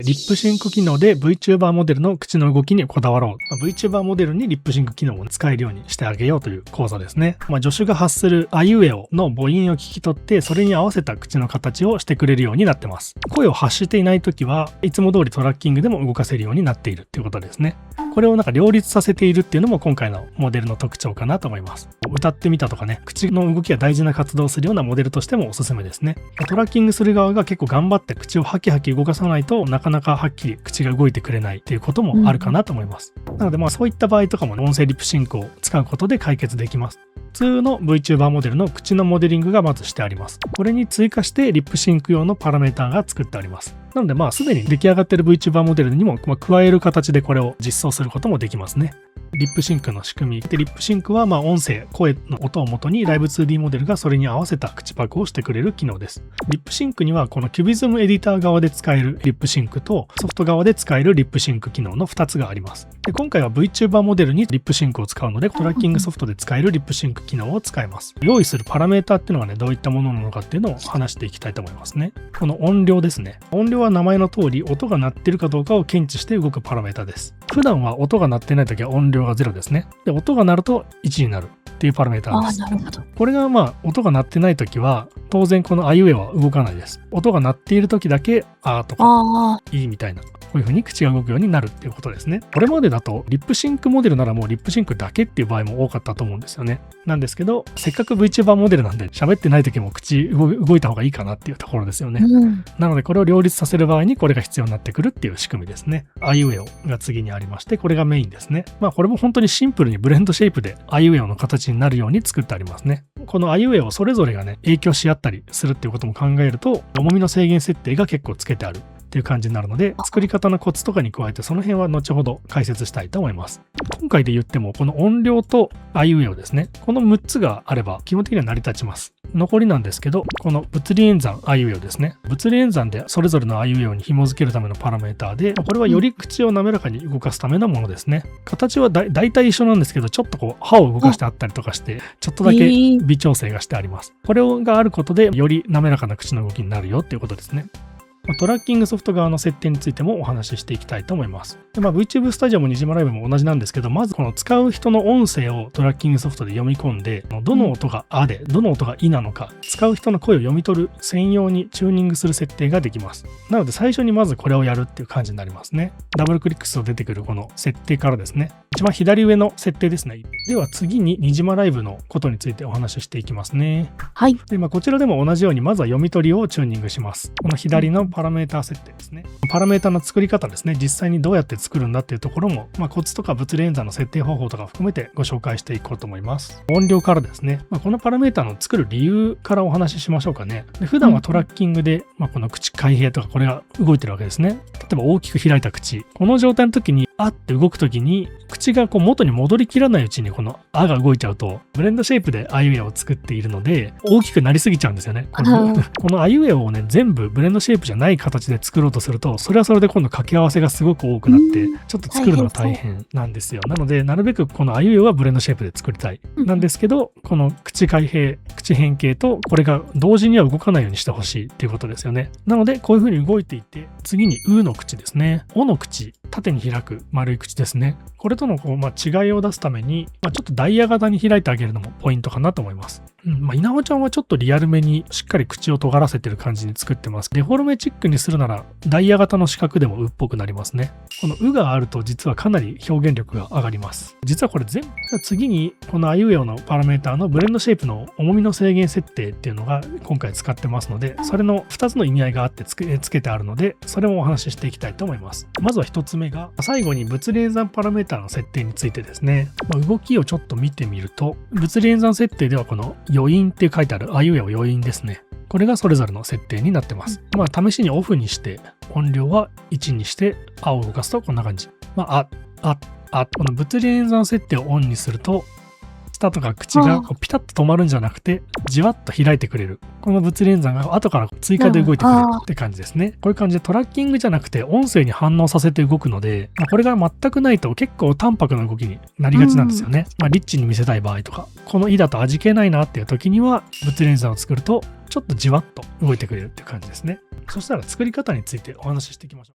リップシンク機能で VTuber モデルの口の動きにこだわろう。VTuber モデルにリップシンク機能を使えるようにしてあげようという講座ですね。助手が発するあいうえおの母音を聞き取って、それに合わせた口の形をしてくれるようになってます。声を発していないときはいつも通りトラッキングでも動かせるようになっているっていうことですね。これを両立させているっていうのも今回のモデルの特徴かなと思います。歌ってみたとかね、口の動きが大事な活動をするようなモデルとしてもおすすめですね。トラッキングする側が結構頑張って口をハキハキ動かさないとなかなかはっきり口が動いてくれないっていうこともあるかなと思います。なのでそういった場合とかも音声リップシンクを使うことで解決できます。普通の VTuber モデルの口のモデリングがまずしてあります。これに追加してリップシンク用のパラメータが作ってあります。なのですでに出来上がっている VTuber モデルにも加える形でこれを実装することもできますね。リップシンクの仕組みで、リップシンクは音声、声の音を元にライブ 2D モデルがそれに合わせた口パクをしてくれる機能です。リップシンクにはこの Cubism エディター側で使えるリップシンクとソフト側で使えるリップシンク機能の2つがあります。で、今回は VTuber モデルにリップシンクを使うので、トラッキングソフトで使えるリップシンク機能を使います。用意するパラメータっていうのがね、どういったものなのかっていうのを話していきたいと思いますね。この音量ですね。音量は名前の通り音が鳴ってるかどうかを検知して動くパラメータです。普段は音が鳴ってないときは音量が0ですね。で、音が鳴ると1になるっていうパラメータです。なるほど。これが音が鳴ってないときは当然このあいうえは動かないです。音が鳴っているときだけあーとかいいみたいな、こういう風に口が動くようになるっていうことですね。これまでだとリップシンクモデルならもうリップシンクだけっていう場合も多かったと思うんですよね。なんですけど、せっかく VTuber モデルなんで喋ってない時も口動いた方がいいかなっていうところですよね。なのでこれを両立させる場合にこれが必要になってくるっていう仕組みですね。あいうえおが次にありまして、これがメインですね。これも本当にシンプルにブレンドシェイプであいうえおの形になるように作ってありますね。このあいうえおそれぞれがね、影響し合ったりするっていうことも考えると、重みの制限設定が結構つけてあるっていう感じになるので、作り方のコツとかに加えてその辺は後ほど解説したいと思います。今回で言ってもこの音量とあいうえおですね、この6つがあれば基本的には成り立ちます。残りなんですけど、この物理演算あいうえおですね。物理演算でそれぞれのあいうえおに紐付けるためのパラメータで、これはより口を滑らかに動かすためのものですね。形は大体一緒なんですけど、ちょっと歯を動かしてあったりとかして、ちょっとだけ微調整がしてあります。これがあることでより滑らかな口の動きになるよっていうことですね。トラッキングソフト側の設定についてもお話ししていきたいと思います。で、VTube スタジオもにじまライブも同じなんですけど、まずこの使う人の音声をトラッキングソフトで読み込んで、どの音があで、どの音がいなのか、使う人の声を読み取る専用にチューニングする設定ができます。なので最初にまずこれをやるっていう感じになりますね。ダブルクリックすると出てくるこの設定からですね。一番左上の設定ですね。では次ににじまライブのことについてお話ししていきますね。はい。で、こちらでも同じようにまずは読み取りをチューニングします。この左のパラメータ設定ですね。パラメータの作り方ですね。実際にどうやって作るんだっていうところも、コツとか物理演算の設定方法とか含めてご紹介していこうと思います。音量からですね。このパラメータの作る理由からお話ししましょうかね。で、普段はトラッキングで、この口開閉とかこれが動いてるわけですね。例えば大きく開いた口。この状態の時にあって動く時に口が元に戻りきらないうちにこのあが動いちゃうとブレンドシェイプであいうえおを作っているので大きくなりすぎちゃうんですよね。このあいうえおをね全部ブレンドシェイプじゃない形で作ろうとするとそれはそれで今度掛け合わせがすごく多くなってちょっと作るのが大変なんですよ。なのでなるべくこのあいうえおはブレンドシェイプで作りたいなんですけど、この口開閉口変形とこれが同時には動かないようにしてほしいっていうことですよね。なのでこういう風に動いていって次にうの口ですね。おの口縦に開く丸い口ですね。これとの違いを出すために、ちょっとダイヤ型に開いてあげるのもポイントかなと思います。稲穂ちゃんはちょっとリアルめにしっかり口を尖らせてる感じに作ってます。デフォルメチックにするならダイヤ型の四角でもうっぽくなりますね。このうがあると実はかなり表現力が上がります。実はこれ次にこのあいうえおのパラメータのブレンドシェイプの重みの制限設定っていうのが今回使ってますので、それの2つの意味合いがあってつけてあるので、それもお話ししていきたいと思います。まずは1つ目が最後に物理演算パラメータの設定についてですね。動きをちょっと見てみると、物理演算設定ではこの余韻って書いてあるあいうえお余韻ですね。これがそれぞれの設定になってます。試しにオフにして音量は1にしてあを動かすとこんな感じ。この物理演算設定をオンにすると舌とか口がピタッと止まるんじゃなくてじわっと開いてくれる。この物理演算が後から追加で動いてくれるって感じですね。こういう感じでトラッキングじゃなくて音声に反応させて動くので、これが全くないと結構淡白な動きになりがちなんですよね。リッチに見せたい場合とか、この「い」だと味気ないなっていう時には物理演算を作るとちょっとじわっと動いてくれるっていう感じですね。そしたら作り方についてお話ししていきましょう。